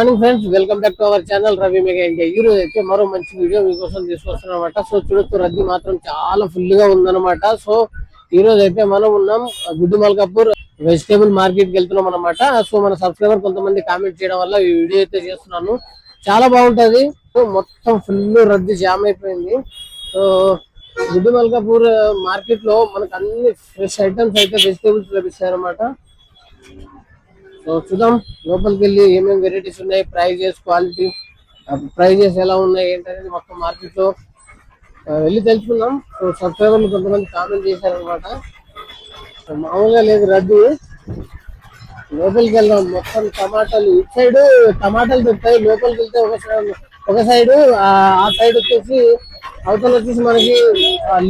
Morning friends, welcome back to our channel Ravi mega India. ఈ రోజు అయితే మరో మంచి వీడియో మీకోసం తీసుకొస్తున్నాం అనమాట. సో చూడొచ్చు, రద్దీ మాత్రం చాలా ఫుల్ గా ఉందన్నమాట. సో ఈ రోజు అయితే మనం ఉన్నాం గుడ్డు మల్కాపూర్ వెజిటేబుల్ మార్కెట్ కి వెళ్తున్నాం అనమాట. సో మన సబ్స్క్రైబర్ కొంతమంది కామెంట్ చేయడం వల్ల ఈ వీడియో అయితే చేస్తున్నాను. చాలా బాగుంటది. మొత్తం ఫుల్ రద్దీ జామ్ అయిపోయింది. సో గుడ్డు మల్కాపూర్ మార్కెట్ లో మనకు అన్ని ఫ్రెష్ ఐటమ్స్ అయితే వెజిటేబుల్స్ లభిస్తాయి అనమాట. సో చూద్దాం లోపలికి వెళ్ళి ఏమేమి వెరైటీస్ ఉన్నాయి, ప్రైజెస్, క్వాలిటీ, ప్రైజెస్ ఎలా ఉన్నాయి ఏంటనేది మొత్తం మార్కెట్ లో వెళ్ళి తెలుసుకుందాం. సో సబ్స్క్రైబర్లు కొంతమంది కామెంట్ చేశారనమాట. మామూలుగా లేదు రద్దీ. లోపలికి వెళ్దాం. మొత్తం టమాటాలు, ఇటు సైడ్ టమాటాలు దొరుకుతాయి. లోపలికి వెళ్తే ఒక సైడ్, ఆ సైడ్ వచ్చేసి అవతల వచ్చేసి మనకి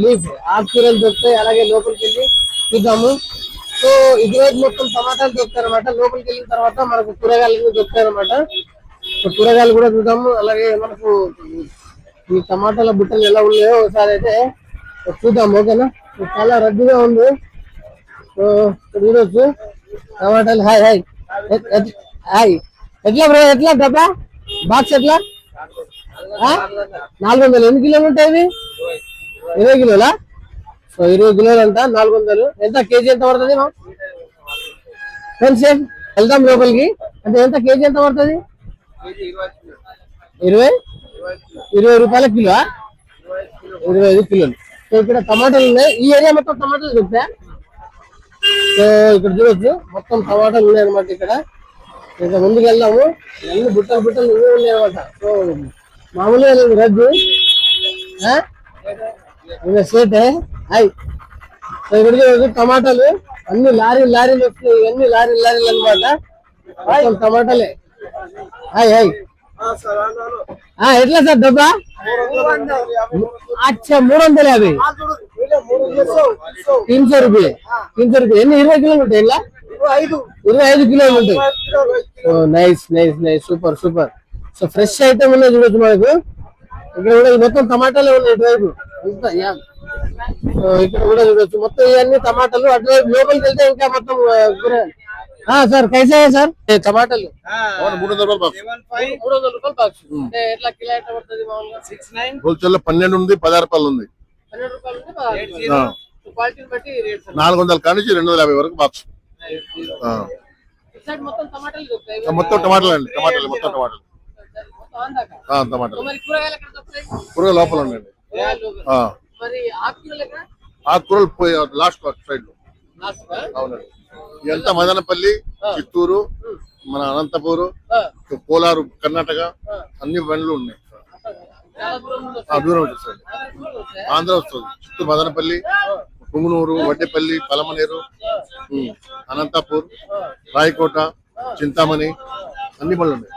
లీఫ్ ఆకుకూరలు దొరుకుతాయి. అలాగే లోపలికి వెళ్ళి చూద్దాము. సో ఇటువైపు మొత్తం టమాటాలు దొరుకుతాయి అనమాట. లోపలికి వెళ్ళిన తర్వాత మనకు కూరగాయలు దొరుకుతాయి అనమాట. సో కూరగాయలు కూడా చూద్దాము. అలాగే మనకు ఈ టమాటాల బుట్టలు ఎలా ఉన్నాయో ఒకసారి అయితే చూద్దాం. ఓకేనా? చాలా రద్దీగా ఉంది. సో చూడొచ్చు టమాటాలు. Hi hi hi. ఎట్లా బ్రో, ఎట్లా డబ్బా బాక్స్ ఎట్లా? 400. ఎన్ని కిలోలు ఉంటాయి? 20 కిలోలా? సో 20 కిలోలు అంట 400. ఎంత కేజీ ఎంత పడుతుంది? ఫ్రెండ్స్ వెళ్దాం లోపలికి. అంటే ఎంత కేజీ ఎంత పడుతుంది? 20 రూపాయల కిలో, 25 కిలోలు. సో ఇక్కడ టమాటాలు ఉన్నాయి. ఈ ఏరియా మొత్తం టమాటాలు దొరుకుతాయి. సో ఇక్కడ చూడొచ్చు మొత్తం టమాటాలు ఉన్నాయి అనమాట. ఇక్కడ ఇంకా ముందుకు వెళ్దాము. అన్ని బుట్టలు బుట్టలు ఇవే ఉన్నాయి అనమాట. సో మామూలుగా లేదు రద్దు. సేట్ హాయ్. సో ఇక్కడ చూడొచ్చు టమాటాలు అన్ని లారీలు వస్తున్నాయి. ఇవన్నీ లారీలు అనమాట. మొత్తం టమాటాలే. Hi hi. ఎట్లా సార్ డబ్బా? అచ్చా 350. 300 రూపాయలు. 300 రూపాయలు. ఎన్ని? 20 కిలోలు ఉంటాయి. ఇలా 25 కిలోలు ఉంటాయి. Nice nice nice, super super. So fresh item ఉన్నాయి చూడొచ్చు మనకు. ఇక్కడ కూడా మొత్తం టమాటాలే ఉన్నాయి ఇటువైపు. ఇక్కడ కూడా చూడొచ్చు మొత్తం ఇవన్నీ టమాటాలు. అటువైపు లోపలికి వెళ్తే ఇంకా మొత్తం సార్ కైసా సార్ టమాటాలు? 300 రూపాయలు బాక్స్. 300 రూపాయలు బాక్స్. అంటే ఎట్లా కిలో ఎట్లా పడుతుంది మామూలుగా? 69. హోల్సేల్ లో 12 ఉంది, 16 రూపాయలు ఉంది. 12 రూపాయలు ఉంది, 16. క్వాలిటీని బట్టి రేట్ 400 కానీ 250 వరకు బాక్స్. మొత్తం టమాటాలు దొరుకుతాయి. మొత్తం టమాటాలు అండి. టమాటాలు మొత్తం టమాటాలు. టమాటాలు కూరగాయలు లోపల ఉండండి. ఆకుకూరలు పోయి లాస్ట్ సైడ్ లో. అవునండి. ఎంత మదనపల్లి, చిత్తూరు, మన అనంతపూరు, కోలారు, కర్ణాటక అన్ని బండ్లు ఉన్నాయి. దూరం వచ్చేసండి. ఆంధ్ర వస్తుంది. చిత్తూరు, మదనపల్లి, పుంగనూరు, వడ్డేపల్లి, పలమనేరు, అనంతపూర్, రాయకోట, చింతామణి అన్ని బండ్లు ఉన్నాయి.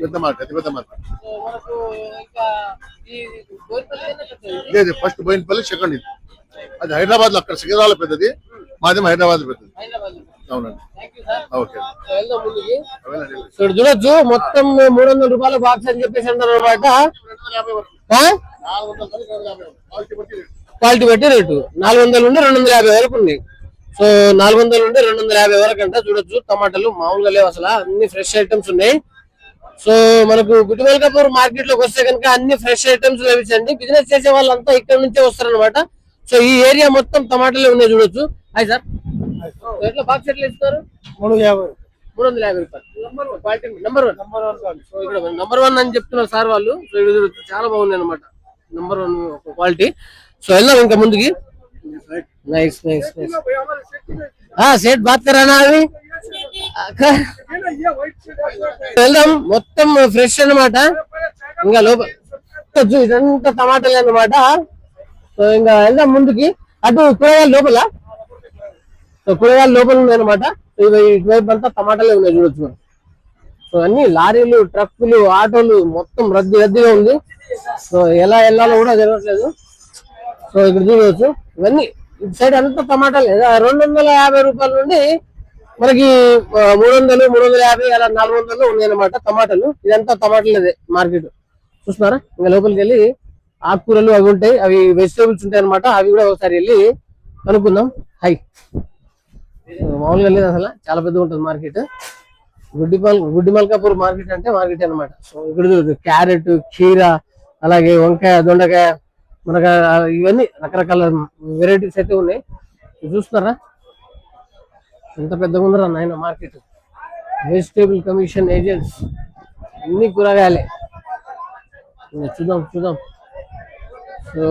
పెద్ద మార్కెట్, అతిపెద్ద మార్కెట్. లేదు, ఫస్ట్ బోయినపల్లి, సెకండ్ ఇది. అది హైదరాబాద్ లో, అక్కడ సికింద్రాబాద్ లో పెద్దది, మాది హైదరాబాద్ లో పెద్దది. అవునండి. ఓకే. చూడొచ్చు మొత్తం 300 రూపాయల బాక్స్ అని చెప్పేసి అంటారు అనమాట. క్వాలిటీ బట్టి రేటు 400 నుండి 250 వరకు ఉంది. సో 400 నుండి 250 వరకు అంట. చూడొచ్చు టమాటాలు మామూలుగా లేవు అసలు. అన్ని ఫ్రెష్ ఐటమ్స్ ఉన్నాయి. సో మనకు గుడ్డు మల్కాపూర్ మార్కెట్ లోకి వస్తే కనుక అన్ని ఫ్రెష్ ఐటమ్స్ లభించండి. బిజినెస్ చేసే వాళ్ళంతా ఇక్కడ నుంచే వస్తారనమాట. సో ఈ ఏరియా మొత్తం టమాటాలే ఉన్నాయి చూడొచ్చు. హాయ్ సార్, ఎట్లా బాక్స్ ఎట్లా ఇస్తారు? 350 రూపాయలు. Quality number 1. సో ఇక్కడ నెంబర్ 1 అని చెప్తున్నారు సార్ వాళ్ళు. సో ఇక్కడ చాలా బాగుంది అనమాట. Number 1 quality. సో వెళ్దాం ఇంకా ముందుకి. Nice nice nice. సేట్ బాత్ కరానా అవి? వెళ్దాం. మొత్తం ఫ్రెష్ అనమాట. ఇంకా లోపల ఇదంతా టమాటాలు అనమాట. సో ఇంకా వెళ్దాం ముందుకి. అటు కూరగాయలు లోపల. సో కూరగాయలు లోపల ఉన్నాయి అనమాట. ఇటువైపు అంతా టమాటాలే ఉన్నాయి చూడొచ్చు మనం. సో అన్ని లారీలు, ట్రక్కులు, ఆటోలు మొత్తం రద్దీగా ఉంది. సో ఎలా వెళ్ళాలో కూడా తెలియట్లేదు. సో ఇక్కడ చూడవచ్చు ఇవన్నీ ఇటు సైడ్ అంతా టమాటాలే. 250 రూపాయల నుండి మనకి 300, 350 అలా 400 ఉన్నాయి అనమాట టమాటాలు. ఇదంతా టమాటాలదే మార్కెట్. చూస్తున్నారా? ఇంకా లోపలికి వెళ్ళి ఆకుకూరలు అవి ఉంటాయి, అవి వెజిటేబుల్స్ ఉంటాయి అనమాట. అవి కూడా ఒకసారి వెళ్ళి కనుక్కుందాం. హై, మామూలుగా లేదు అసలు, చాలా పెద్దగా ఉంటుంది మార్కెట్. గుడ్డి మల్కాపూర్ మార్కెట్ అంటే మార్కెట్ అన్నమాట. సో ఇక్కడ క్యారెట్, కీరా, అలాగే వంకాయ, దొండకాయ, మునగాయ, ఇవన్నీ రకరకాల వెరైటీస్ అయితే ఉన్నాయి. చూస్తున్నారా ఎంత పెద్దగా ఉందరా నాయన మార్కెట్. వెజిటేబుల్ కమిషన్ ఏజెంట్స్, అన్ని కూరగాయలే. చూద్దాం. సో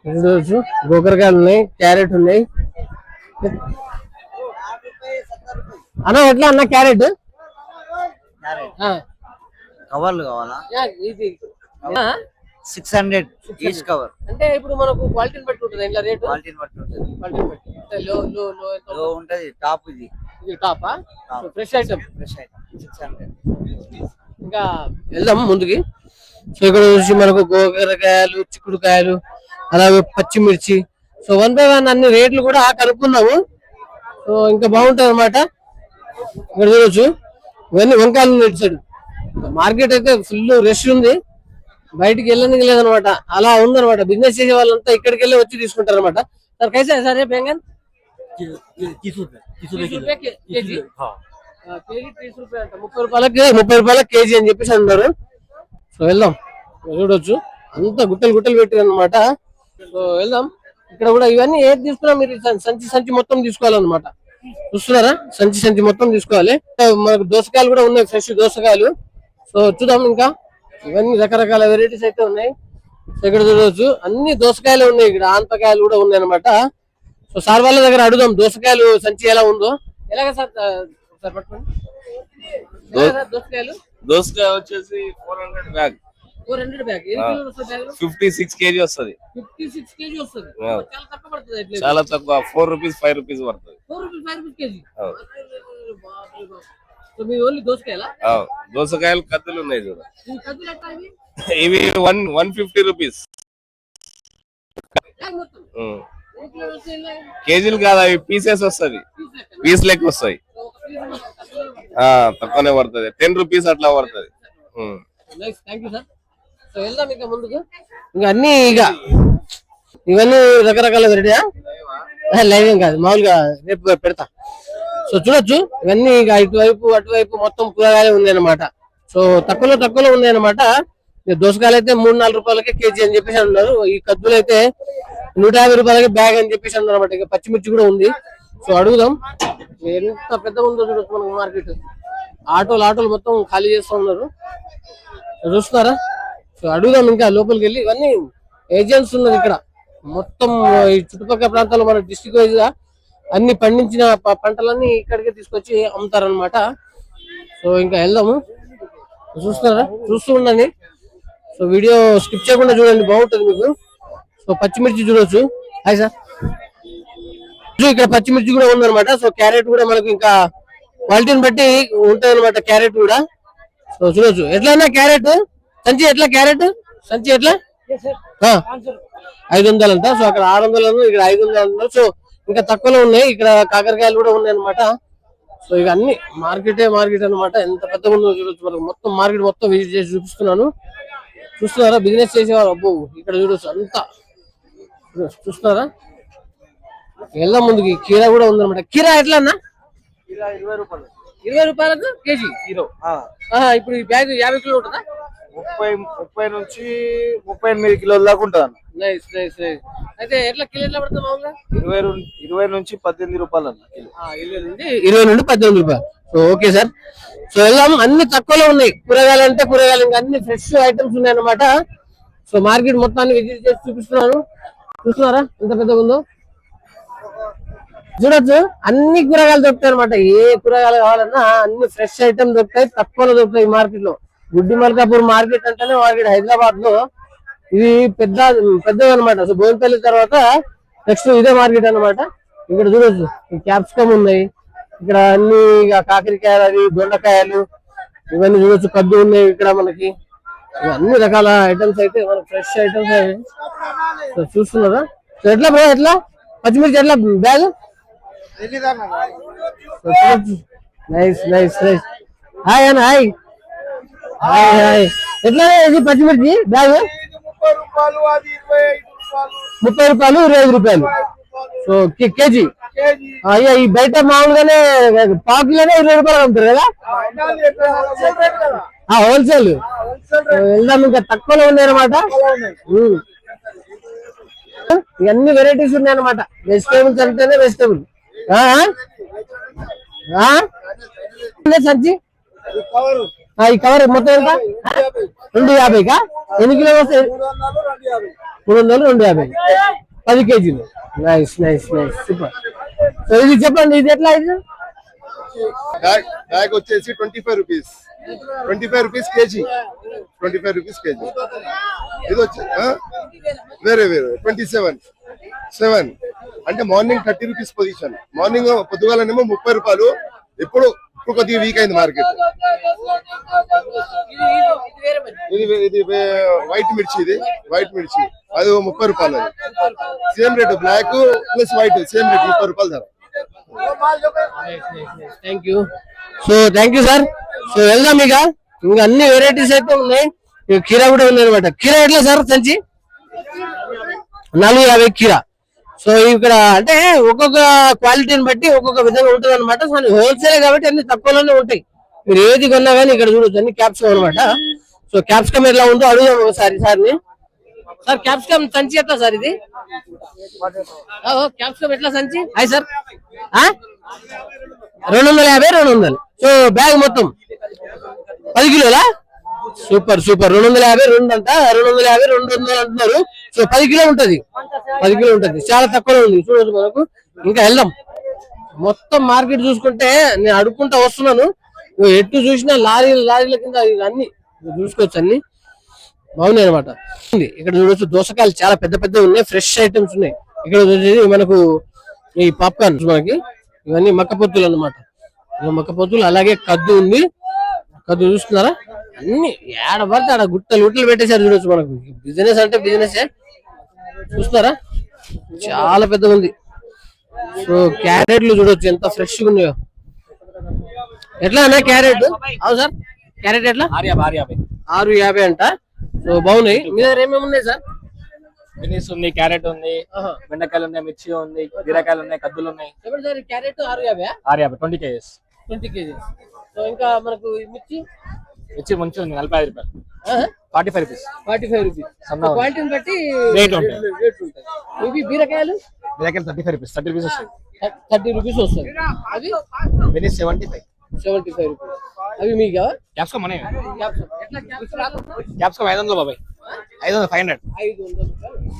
చూడవచ్చు, గోకరకాయలు ఉన్నాయి, క్యారెట్ ఉన్నాయి. అన్న ఎట్లా అన్న క్యారెట్? కవర్లు కావాలా? ఇది 600 ఈచ్ కవర్. అంటే ఇప్పుడు మనకు క్వాలిటీని బట్టి ఉంటుంది ఇలా రేటు. క్వాలిటీని బట్టి ఉంటుంది. క్వాలిటీని బట్టి లో ఉంటది. టాప్ ఇది టాపా? Fresh item. 600. ఇంకా వెళ్దాం ముందుకి. సో ఇక్కడ చూసి మనకు గోకరకాయలు, చిక్కుడుకాయలు, అలాగే పచ్చిమిర్చి. సో 1 by 1 అన్ని రేట్లు కూడా కనుక్కున్నాము. సో ఇంకా బాగుంటది అనమాట. ఇక్కడ చూడొచ్చు ఇవన్నీ వంకాయలు నడిచాడు. మార్కెట్ అయితే ఫుల్ రష్ ఉంది, బయటికి వెళ్ళడానికి లేదనమాట. అలా ఉందనమాట. బిజినెస్ చేసే వాళ్ళంతా ఇక్కడికి వెళ్ళి వచ్చి తీసుకుంటారు అనమాట. సార్ కైసా సార్ ఏ బెంగన్? 30 రూపాయ కేజీ. కేజీ 30 రూపాయలు అంట. 30 రూపాయలకి కేజీ అని చెప్పేసి అన్నారు. సో వెళ్దాం. చూడొచ్చు అంతా గుట్టలు పెట్టారు అనమాట. సో వెళ్దాం. ఇక్కడ కూడా ఇవన్నీ ఏది తీసుకున్నా మీరు సంచి మొత్తం తీసుకోవాలన్నమాట. చూస్తున్నారా, సంచి మొత్తం తీసుకోవాలి. మనకు దోసకాయలు కూడా ఉన్నాయి, ఫ్రెష్ దోసకాయలు. సో చూద్దాం. ఇంకా ఇవన్నీ రకరకాల వెరైటీస్ అయితే ఉన్నాయి. సో ఇక్కడ చూడవచ్చు అన్ని దోసకాయలు ఉన్నాయి. ఇక్కడ ఆనపకాయలు కూడా ఉన్నాయి అనమాట. సో సార్ వాళ్ళ దగ్గర అడుగుదాం దోసకాయలు సంచి ఎలా ఉందో. ఎలాగ సార్? సార్ పట్టుకోండి. దోసకాయ వచ్చేసి 400 బ్యాగ్. 400 బ్యాగ్. 56 కేజీ వస్తుంది. 56 కేజీ వస్తుంది. చాలా తక్కువ పడుతుంది. చాలా తక్కువ. 4 రూపీస్ 5 రూపీస్ పడుతుంది. 4 రూపీస్ 5 రూపీస్ కేజీ. సో మీ ఓన్లీ దోసకాయలా? దోసకాయలు కత్తులు ఉన్నాయి చూడ. ఈ కత్తులు ఎట్లా ఇవి? ఇవి 150 రూపీస్. కేజీలు కాదు, అవి పీసెస్ వస్తుంది. పీస్ లెక్క వస్తాయి. తక్కువనే పడుతుంది. 10 రూపీస్ అట్లా పడుతుంది. Thank you sir. సో వెళ్దాం ఇంకా ముందుకు. ఇంకా అన్ని ఇవన్నీ రకరకాల వెరైటీయా? లైవ్ ఏం కాదు, మామూలుగా రేపు పెడతా. సో చూడొచ్చు ఇవన్నీ ఇక ఇటువైపు అటువైపు మొత్తం కూరగాయలు ఉన్నాయి అనమాట. సో తక్కువలో ఉన్నాయి అనమాట. దోసకాయలు అయితే 3-4 రూపాయలకే కేజీ అని చెప్పేసి అన్నారు. ఈ కద్దులు అయితే 150 రూపాయలకి బ్యాగ్ అని చెప్పేసి అన్నారు అనమాట. ఇక పచ్చిమిర్చి కూడా ఉంది. సో అడుగుదాం. ఎంత పెద్దగా ఉందో చూడొచ్చు మనకు మార్కెట్. ఆటోలు మొత్తం ఖాళీ చేస్తూ ఉన్నారు. చూస్తున్నారా? సో అడుగుదాం ఇంకా లోపలికి వెళ్ళి. ఇవన్నీ ఏజెంట్స్ ఉన్నారు ఇక్కడ మొత్తం. ఈ చుట్టుపక్కల ప్రాంతాల్లో మన డిస్ట్రిక్ట్ వైజ్ గా అన్ని పండించిన పంటలన్నీ ఇక్కడికే తీసుకొచ్చి అమ్ముతారనమాట. సో ఇంకా వెళ్దాము. చూస్తున్నారా? చూస్తూ ఉండండి. సో వీడియో స్కిప్ చేయకుండా చూడండి, బాగుంటుంది మీకు. సో పచ్చిమిర్చి చూడొచ్చు. Hi sir. ఇక్కడ పచ్చిమిర్చి కూడా ఉందన్నమాట. సో క్యారెట్ కూడా మనకు ఇంకా క్వాలిటీని బట్టి ఉంటది అనమాట క్యారెట్ కూడా. సో చూడొచ్చు. ఎట్లా క్యారెట్ సంచి ఎట్లా? క్యారెట్ సంచి ఎట్లా? 500 అంట. సో అక్కడ 600, ఇక్కడ 500 అంటారు. సో ఇంకా తక్కువలో ఉన్నాయి. ఇక్కడ కాకరకాయలు కూడా ఉన్నాయి అనమాట. సో ఇక అన్ని మార్కెట్ అనమాట. ఎంత పెద్దగా ఉందో చూడొచ్చు. మనకు మొత్తం మార్కెట్ మొత్తం విజిట్ చేసి చూపిస్తున్నాను. చూస్తున్నారా? బిజినెస్ చేసేవారు అబ్బో ఇక్కడ చూడొచ్చు అంతా. చూస్తున్నారా? వెళ్దాం ముందుకి. కీరా కూడా ఉందన్నమాట. కీరా ఎట్లా అన్న? 20 రూపాయలు. 20 రూపాయలకు కేజీ. ఇప్పుడు ఈ బ్యాగ్ 50 కిలో ఉంటుందా? 30 నుంచి 38 కిలోల దాకా ఉంటుంది అన్న. నైస్. అయితే ఎట్లా కిలో ఎట్లా పడుతుంది మామూలుగా? 20 నుంచి 18 రూపాయలు అన్న. 20 నుండి 18 రూపాయలు. So okay sir. సో వెళ్దాం. అన్ని తక్కువలో ఉన్నాయి. కూరగాయలు అంటే కూరగాయలు ఇంకా అన్ని ఫ్రెష్ ఐటమ్స్ ఉన్నాయి అనమాట. సో మార్కెట్ మొత్తాన్ని విజిట్ చేసి చూపిస్తున్నాను. చూస్తున్నారా ఎంత పెద్దగా ఉందో? చూడొచ్చు అన్ని కూరగాయలు దొరుకుతాయి అనమాట. ఏ కూరగాయలు కావాలన్నా అన్ని ఫ్రెష్ ఐటమ్ దొరుకుతాయి, తక్కువలో దొరుకుతాయి ఈ మార్కెట్ లో. గుడ్డి మల్కాపూర్ మార్కెట్ అంటేనే మార్కెట్ హైదరాబాద్ లో ఇది పెద్దది అనమాట. సో బోయినపల్లి తర్వాత నెక్స్ట్ ఇదే మార్కెట్ అనమాట. ఇక్కడ చూడొచ్చు క్యాప్సికమ్ ఉన్నాయి. ఇక్కడ అన్ని కాకరకాయలు, అది దొండకాయలు, ఇవన్నీ చూడొచ్చు. కద్దు ఉన్నాయి ఇక్కడ మనకి. అన్ని రకాల ఐటమ్స్ అయితే మనకి ఫ్రెష్ ఐటమ్స్ చూస్తున్నారా? సో ఎట్లా బ్రో? ఎట్లా పచ్చిమిర్చి ఎట్లా బ్యాగ్? నైస్. హాయ్ అన్న. హాయ్. ఎట్లా ఇది పచ్చిమిర్చి బ్యాగ్? 30 రూపాయలు, అది 25 రూపాయలు. 30 రూపాయలు, 25 రూపాయలు. సో కేజీ అయ్యా ఈ బయట మామూలుగానే పాకులోనే 20 రూపాయలు అమ్ముతారు కదా హోల్సేల్. వెళ్దాం, ఇంకా తక్కువలో ఉన్నాయి అనమాట. ఇవన్నీ వెరైటీస్ ఉన్నాయి అనమాట. వెజిటేబుల్స్ అంటేనే వెజిటేబుల్. సంచి ఈ కవర్ మొత్తం ఎంత? 250కా? ఎన్ని కిలో వస్తాయి? 300, 250, 10 కేజీలు. Nice nice nice, super. So ఇది చెప్పండి, ఇది ఎట్లా? ఇది బ్యాగ్ వచ్చేసి 25 rupees, 25 rupees KG, 25 rupees KG. ఇది వచ్చి వేరే వేరే 27 అంటే మార్నింగ్ 30 రూపీస్ పొజిషన్. మార్నింగ్ పొద్దుగాలనేమో 30 రూపాయలు. ఇప్పుడు కొద్దిగా వీక్ అయింది మార్కెట్. ఇది వైట్ మిర్చి, ఇది వైట్ మిర్చి, అది 30 రూపాయలు. Same rate, black plus white same rate, 30 రూపాయలు ధర. Thank you. So thank you sir. So వెళ్దాం ఇక. ఇంకా అన్ని వెరైటీస్ అయితే ఉన్నాయి. కీరా కూడా ఉంది అనమాట. కీరా ఎట్లా సార్ సంచి? 450 కీరా. సో ఇక్కడ అంటే ఒక్కొక్క క్వాలిటీని బట్టి ఒక్కొక్క విధంగా ఉంటుంది అనమాట. హోల్సేల్ కాబట్టి అన్ని తక్కువలోనే ఉంటాయి. మీరు ఏది కొన్నా కానీ ఇక్కడ చూడొచ్చు, అన్ని క్యాప్సికమ్ అనమాట. సో క్యాప్సికమ్ ఎట్లా ఉందో అడుగుదాం ఒకసారి సార్ని. సార్ క్యాప్సికమ్ సంచి ఎట్లా సార్ ఇది? క్యాప్సికమ్ ఎట్లా సంచి? Hi sir. 250. సో బ్యాగ్ మొత్తం 10 కిలోలా? Super super. 250 2 అంట, 250 200 అంటున్నారు. సో 10 కిలో ఉంటది, 10 కిలో ఉంటది. చాలా తక్కువలో ఉంది చూడొచ్చు మనకు. ఇంకా వెళ్దాం. మొత్తం మార్కెట్ చూసుకుంటే నేను అడుక్కుంటా వస్తున్నాను. ఎటు చూసినా లారీల కింద అన్ని చూసుకోవచ్చు, అన్ని బాగున్నాయి అనమాట. ఇక్కడ చూడొచ్చు దోసకాయలు చాలా పెద్ద పెద్ద ఉన్నాయి, ఫ్రెష్ ఐటమ్స్ ఉన్నాయి. ఇక్కడ వచ్చేసి మనకు ఈ పాప్కార్న్, మనకి ఇవన్నీ మక్క పొత్తులు అనమాట. మక్క పొత్తులు, అలాగే కద్దు ఉంది. కద్దు చూస్తున్నారా? అన్ని ఏడ పడితే ఆడ గుట్టలు పెట్టేశారు చూడొచ్చు. మనకు బిజినెస్ అంటే బిజినెస్ చూస్తున్నారా? చాలా పెద్దగా ఉంది. సో క్యారెట్లు చూడొచ్చు ఎంత ఫ్రెష్ గా ఉన్నాయో. ఎట్లా అన్నా క్యారెట్? అవును సార్, క్యారెట్ ఎట్లా? 650 అంట. సో బాగున్నాయి. మీ దగ్గర ఏమేమి ఉన్నాయి సార్? బీన్స్ ఉంది, క్యారెట్ ఉంది, బెండకాయలు ఉన్నాయి, మిర్చి ఉంది, బీరకాయలు ఉన్నాయి, కద్దులు ఉన్నాయి. Carrot 650, 20 kgs. 20 కేజీస్. సో ఇంకా మనకు మిర్చి మంచి ఉంది, 45 రూపాయలు, 45 రూపీస్. 45 రూపీస్. క్వాలిటీని బట్టి రేట్ ఉంటాయి. ఇవి బీరకాయలు 35 రూపీస్, 30 రూపీస్ వస్తాయి. 30 రూపీస్ వస్తుంది. అవి బీన్స్ 75 రూపీస్. అవి మీకు క్యాప్సికమ్ అనే క్యాప్సికమ్ క్యాప్సికమ్ 500 బాబాయ్, 500 500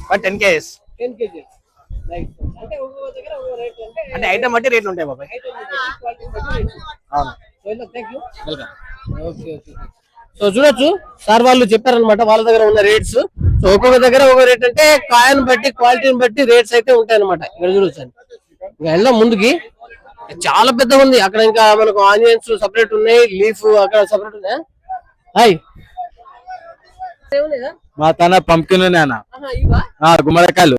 బట్ 10 కేజీస్. 10 కేజీస్. అంటే ఒక్కొక్క దగ్గర ఒక్కొక్క రేట్ అంటే ఐటమ్ బట్టి రేట్లు ఉంటాయి బాబాయ్. అవును. Thank you. Welcome. Okay okay. So చూడొచ్చు సార్ వాళ్ళు చెప్పారనమాట వాళ్ళ దగ్గర ఉన్న రేట్స్. సో ఒక్కొక్క దగ్గర ఒక్కొక్క రేట్ అంటే కాయను బట్టి క్వాలిటీని బట్టి రేట్స్ అయితే ఉంటాయి అనమాట. ఇక్కడ చూడొచ్చు. ఇంకా వెళ్దాం ముందుకి. చాలా పెద్దగా ఉంది. అక్కడ ఇంకా మనకు ఆనియన్స్ సపరేట్ ఉన్నాయి, లీఫ్ అక్కడ సపరేట్ ఉన్నాయి. హాయ్, మా తన పంకిన్ గుమ్మడికాయలు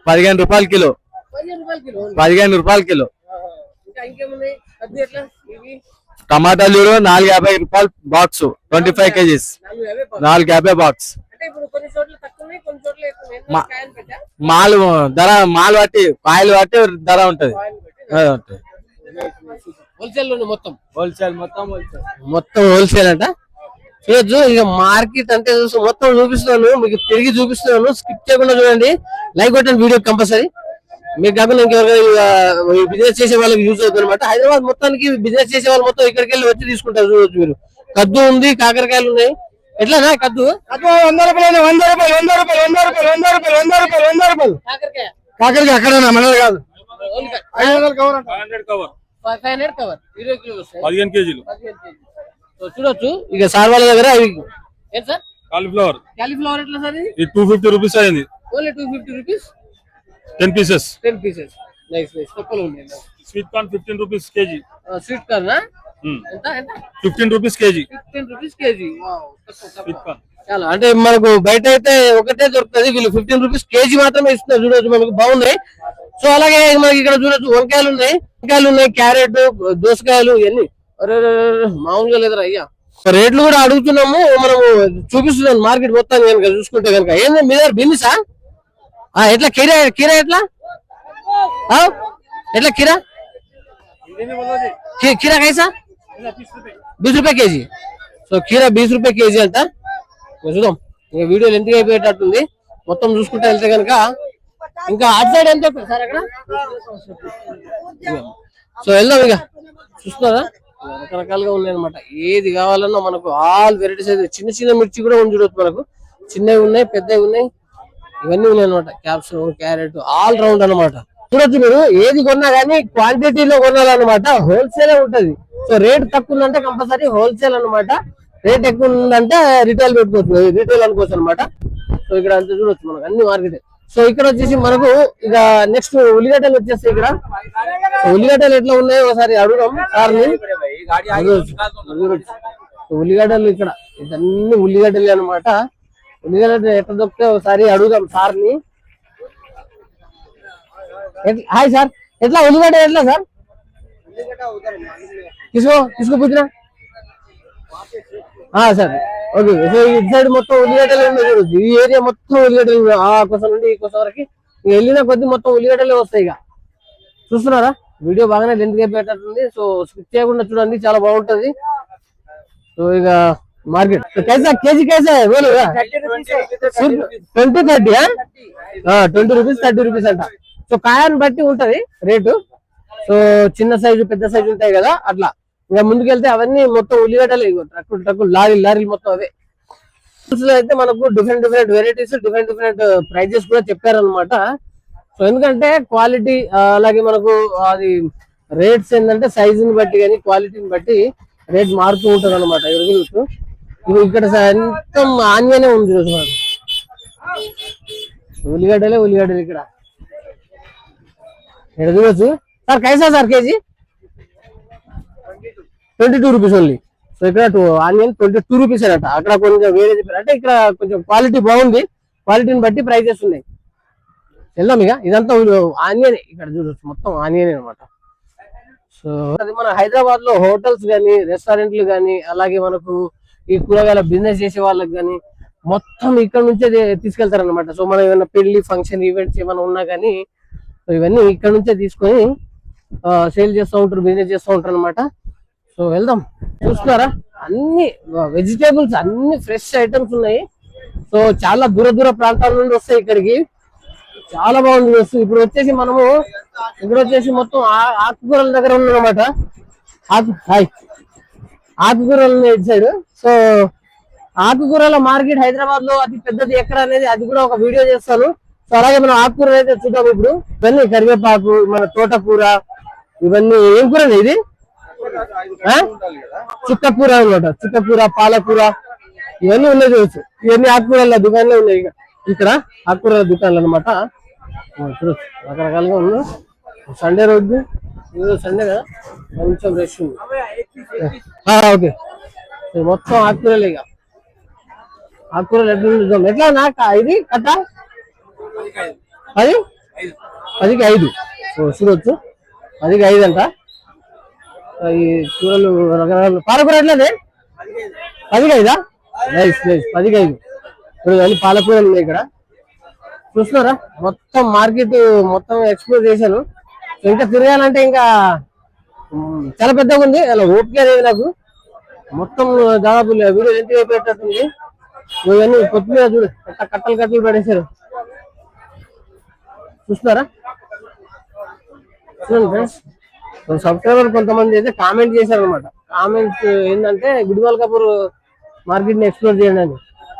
15 రూపాయలు కిలో. 15 రూపాయలు కిలో. టమాటాలు 450 రూపాయలు బాక్స్, 25 కేజీస్, 450 బాక్స్. మాల్ బట్టి కాయలు బట్టి ధర ఉంటది. మొత్తం హోల్సేల్ అంట. చూడొచ్చు. ఇక మార్కెట్ అంటే మొత్తం చూపిస్తున్నాను మీకు, తిరిగి చూపిస్తున్నాను. స్కిప్ చేయకుండా చూడండి. లైక్ కొట్టండి వీడియో కంపల్సరీ. మీకు కాకుండా ఇంకెవరైనా బిజినెస్ చేసే వాళ్ళకి యూజ్ అవుతుంది అనమాట. హైదరాబాద్ మొత్తానికి బిజినెస్ చేసే వాళ్ళు మొత్తం ఇక్కడికి వెళ్ళి వచ్చి తీసుకుంటారు. చూడొచ్చు మీరు. కద్దు ఉంది, కాకరకాయలు ఉన్నాయి. ఎట్లానా కద్దు? 100 రూపాయలు, 100 రూపాయలు, 100 రూపాయలు, 100 రూపాయలు, 100 రూపాయలు, 100 రూపాయలు, 100 రూపాయలు. కాకరకాయ అక్కడ మనది కాదు. 500 కవర్, 500 కవర్, 20 కిలోలు వస్తాయి, 15 కేజీలు. చూడొచ్చు. ఇక సార్ వాళ్ళ దగ్గర ఏంటి సార్? కాలీఫ్లవర్ ఎట్లా సార్? ఇది 250 రూపీస్ అయింది. Only 250 rupees, 10 pieces. 10 pieces. Nice nice. తక్కువలో ఉన్నాయి. Sweet corn 15 rupees KG. Sweet corn ఎంత? 15 rupees KG. 15 rupees KG. Sweet corn చాలా అంటే మనకు బయట అయితే ఒకటే దొరుకుతుంది. వీళ్ళు 15 రూపీస్ కేజీ మాత్రమే ఇస్తున్నారు. చూడొచ్చు మనకు బాగున్నాయి. సో అలాగే మనకి ఇక్కడ చూడొచ్చు వంకాయలు ఉన్నాయి, క్యారెట్, దోసకాయలు ఇవన్నీ మామూలుగా లేదురా అయ్యా. రేట్లు కూడా అడుగుతున్నాము, మనము చూపిస్తున్నాం మార్కెట్ మొత్తాన్ని కనుక చూసుకుంటే కనుక. ఏంది మీ దగ్గర బిన్నీసా? ఎట్లా కీరా ఎట్లా? हाँ? एटला खीरा खीरा कैसा 20 रुपए కేజీ సో खीरा 20 रुपए కేజీ అంట చూద్దాం ఇంకా వీడియో లెంత్ అయిపోయేటట్టుంది మొత్తం చూసుకుంటూ వెళ్తే కనుక ఇంకా అటు సైడ్ ఎంత సార్ అక్కడ సో వెళ్దాం ఇక చూస్తున్నారా రకరకాలుగా ఉన్నాయి అనమాట ఏది కావాలన్నా మనకు ఆల్ వెరైటీస్ అయితే చిన్న చిన్న మిర్చి కూడా ఉంది చూడొచ్చు మనకు చిన్నవి ఉన్నాయి పెద్దవి ఉన్నాయి ఇవన్నీ ఉన్నాయి అనమాట క్యాప్సికమ్ క్యారెట్ ఆల్ రౌండ్ అనమాట చూడొచ్చు మీరు ఏది కొన్నా గానీ క్వాంటిటీలో కొనాలన్నమాట హోల్సేల్ ఉంటది సో రేట్ తక్కువ ఉందంటే కంపల్సరీ హోల్సేల్ అనమాట రేట్ ఎక్కువ ఉందంటే రిటైల్ పెట్టుకోవచ్చు రిటైల్ అనుకోవచ్చు అనమాట సో ఇక్కడ అంతా చూడొచ్చు మనకు అన్ని మార్కెట్ సో ఇక్కడ వచ్చేసి మనకు ఇక నెక్స్ట్ ఉల్లిగడ్డలు వచ్చేస్తాయి ఇక్కడ ఉల్లిగడ్డలు ఎట్లా ఉన్నాయో ఒకసారి అడుగుదాం సార్ని ఉల్లిగడ్డలు ఇక్కడ ఇదన్నీ ఉల్లిగడ్డలు అనమాట ఉల్లిగడ్డలు ఎట్లా దొరికితే ఒకసారి అడుగుదాం సార్ని హాయ్ సార్ ఎట్లా ఉల్లిగడ్డ ఎట్లా సార్ किसको पूछना हाँ सर ఓకే సో ఇటు సైడ్ మొత్తం ఉల్లిగడ్డలు ఉన్నాయి ఈ ఏరియా మొత్తం ఉల్లిగడ్డలు ఆ కోసం నుండి ఈ కోసం వరకు వెళ్ళిన కొద్ది మొత్తం ఉల్లిగడ్డలే వస్తాయి ఇక చూస్తున్నారా వీడియో బాగానే లెంత్ గా పెట్టేస్తుంది సో స్కిప్ చేయకుండా చూడండి చాలా బాగుంటది సో ఇక మార్కెట్ कैसा కేజీ कैसा है बोलो 20-30 20 రూపీస్ 30 రూపీస్ అంట సో కాయాన్ని బట్టి ఉంటది రేటు సో చిన్న సైజు పెద్ద సైజు ఉంటాయి కదా అట్లా ఇంకా ముందుకెళ్తే అవన్నీ మొత్తం ఉల్లిగడ్డలు ట్రక్కులు లారీలు మొత్తం అవే అయితే మనకు డిఫరెంట్ వెరైటీస్ డిఫరెంట్ ప్రైజెస్ కూడా చెప్పారనమాట సో ఎందుకంటే క్వాలిటీ అలాగే మనకు అది రేట్స్ ఏంటంటే సైజుని బట్టి కానీ క్వాలిటీని బట్టి రేట్ మారుతూ ఉంటది అనమాట ఇప్పుడు ఇక్కడ మొత్తం ఆన్యనే ఉంది రోజు మనకు ఉల్లిగడ్డలు ఇక్కడ చూడొచ్చు సార్ కైసా sir KG 22 rupees only so ఇక్కడ ఆనియన్ 22 రూపీస్ అనట అక్కడ కొంచెం వేరే చెప్పారు అంటే ఇక్కడ కొంచెం క్వాలిటీ బాగుంది క్వాలిటీని బట్టి ప్రైజెస్ ఉన్నాయి వెళ్దాం ఇక ఇదంతా ఆనియన్ ఇక్కడ చూడొచ్చు మొత్తం ఆనియన్ అనమాట సో అది మన హైదరాబాద్ లో హోటల్స్ గానీ రెస్టారెంట్లు గానీ అలాగే మనకు ఈ కూరగాయల బిజినెస్ చేసే వాళ్ళకి గానీ మొత్తం ఇక్కడ నుంచే తీసుకెళ్తారు అనమాట సో మనం ఏమైనా పెళ్లి ఫంక్షన్ ఈవెంట్స్ ఏమైనా ఉన్నా కానీ ఇవన్నీ ఇక్కడ నుంచే తీసుకొని సేల్ చేస్తూ ఉంటారు బిజినెస్ చేస్తూ ఉంటారు అనమాట సో వెళ్దాం చూస్తున్నారా అన్ని వెజిటేబుల్స్ అన్ని ఫ్రెష్ ఐటమ్స్ ఉన్నాయి సో చాలా దూర ప్రాంతాల నుండి వస్తాయి ఇక్కడికి చాలా బాగుంది ఇప్పుడు వచ్చేసి మనము ఇక్కడ వచ్చేసి మొత్తం ఆకుకూరల దగ్గర ఉన్నమాట ఆకుకూరలు ఇటు సైడ్ సో ఆకుకూరల మార్కెట్ హైదరాబాద్ లో అతి పెద్దది ఎక్కడ అనేది అది కూడా ఒక వీడియో చేస్తాను సో అలాగే మనం ఆకుకూరలు అయితే చూద్దాం ఇప్పుడు ఇవన్నీ కరివేపాకు మన తోటకూర ఇవన్నీ ఏం కూర ఇది చుక్కకూర అనమాట చుక్కకూర పాలకూర ఇవన్నీ ఉన్నాయి చూడొచ్చు ఇవన్నీ ఆకుకూరల దుకాణాలు ఉన్నాయి ఇక్కడ ఆకుకూరల దుకాణాలు అనమాట చూడొచ్చు రకరకాలుగా ఉన్నాయి సండే రోజు ఈరోజు సండే కదా కొంచెం రష్ ఉంది ఓకే మొత్తం ఆకుకూరలే ఇక ఆకుకూరలు ఎట్లా చూద్దాం ఎట్లా నాకు ఇది కట్ట 10కి 5 చూడొచ్చు 10కి 5 అంట ఈ కూరలు రకరకాల పాలకూర ఎట్లనే 10కి 5 నైస్ 10కి 5 ఇప్పుడు అన్ని పాలకూరలు ఉన్నాయి ఇక్కడ చూస్తున్నారా మొత్తం మార్కెట్ మొత్తం ఎక్స్ప్లోర్ చేశాను ఇంకా తిరగాలంటే ఇంకా చాలా పెద్దగా ఉంది అలా ఓపిక అనేది నాకు మొత్తం దాదాపు వీడియో ఎంత అయిపోయేటట్టుంది ఇవన్నీ కొత్తిమీర చూడు కట్టలు పడేశారు చూస్తున్నారా చూడండి ఫ్రెండ్స్ సబ్స్క్రైబర్ కొంతమంది అయితే కామెంట్ చేశారు అనమాట కామెంట్స్ ఏంటంటే గుడిమల్ కపూర్ మార్కెట్ ని ఎక్స్ప్లోర్ చేయండి అని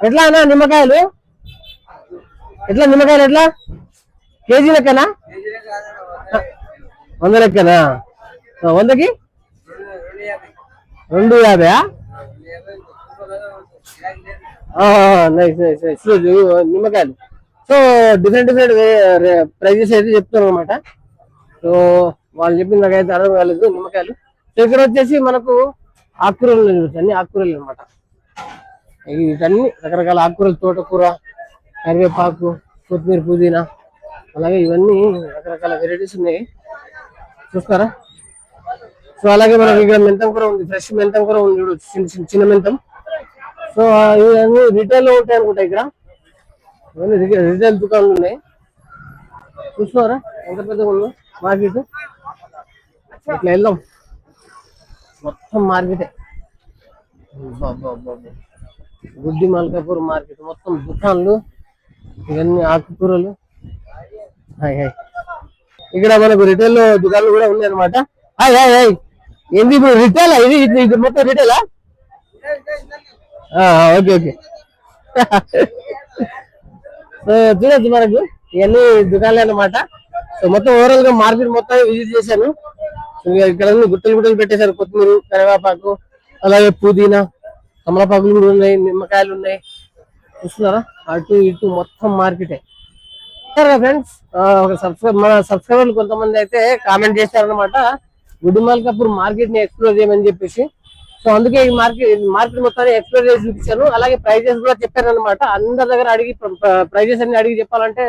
ఎట్లా అన్నా నిమ్మకాయలు ఎట్లా కేజీ లెక్కనా 100 లెక్కనా 100కి 250 నైస్ నిమ్మకాయలు సో డిఫరెంట్ ప్రైజెస్ అయితే చెప్తాను అనమాట సో వాళ్ళు చెప్పిన నాకైతే అర్థం కాలేదు నిమ్మకాయలు సో ఇక్కడ వచ్చేసి మనకు ఆకుకూరలు అన్ని ఆకుకూరలు అనమాట వీటన్ని రకరకాల ఆకుకూరలు తోటకూర కరివేపాకు కొత్తిమీర పుదీనా అలాగే ఇవన్నీ రకరకాల వెరైటీస్ ఉన్నాయి చూస్తారా సో అలాగే మనకి ఇక్కడ మెంతం కూర ఉంది ఫ్రెష్ మెంతం కూర ఉంది చూడొచ్చు చిన్న మెంతం సో ఇవన్నీ రిటైల్ లో ఉంటాయి అనుకుంటా ఇక్కడ ఇవన్నీ రిటైల్ దుకాణాలు ఉన్నాయి చూస్తున్నారా ఎంత పెద్దగా ఉందో మార్కెట్. ఇట్లా వెళ్దాం, మొత్తం మార్కెటే. గుడ్డి మల్కాపూర్ మార్కెట్ మొత్తం దుకాన్లు, ఇవన్నీ ఆకుకూరలు. Hi hi. ఇక్కడ మనకు రిటైల్ దుకాణాలు కూడా ఉన్నాయి అనమాట. Hi hi hi. ఏంది ఇప్పుడు రిటైల్? ఇది మొత్తం రిటైలా? Okay okay. సో చూడొచ్చు మనకు ఇవన్నీ దుకాణాలు అన్నమాట. సో మొత్తం ఓవరాల్ గా మార్కెట్ మొత్తం విజిట్ చేశాను. ఇక్కడ గుట్టలు గుట్టలు పెట్టేశారు, కొత్తిమీర, కరివేపాకు, అలాగే పుదీనా, కమలాపాకులు కూడా ఉన్నాయి, నిమ్మకాయలు ఉన్నాయి. చూస్తున్నారా అటు ఇటు మొత్తం మార్కెటే. ఫ్రెండ్స్ మన సబ్స్క్రైబర్లు కొంతమంది అయితే కామెంట్ చేశారనమాట, గుడ్డి మల్కాపూర్ మార్కెట్ ని ఎక్స్ప్లోర్ చేయమని చెప్పేసి. సో అందుకే ఈ మార్కెట్ మొత్తాన్ని ఎక్స్ప్లోర్ చేసి చూపించాను. అలాగే ప్రైజెస్ కూడా చెప్పాను అనమాట. అందరి దగ్గర అడిగి ప్రైజెస్ అన్ని అడిగి చెప్పాలంటే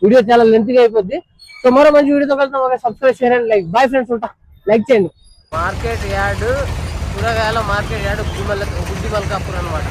వీడియో చాలా లెంత్గా అయిపోద్ది. సో మరో మంచి వీడియోతో వెళ్తాం. ఒక సబ్స్క్రైబ్ చేయండి, లైక్. బాయ్ ఫ్రెండ్స్, ఉంటా. లైక్ చేయండి. మార్కెట్ యార్డ్, కూరగాయల మార్కెట్ యార్డ్ గుడ్డి మల్కాపూర్ అనమాట.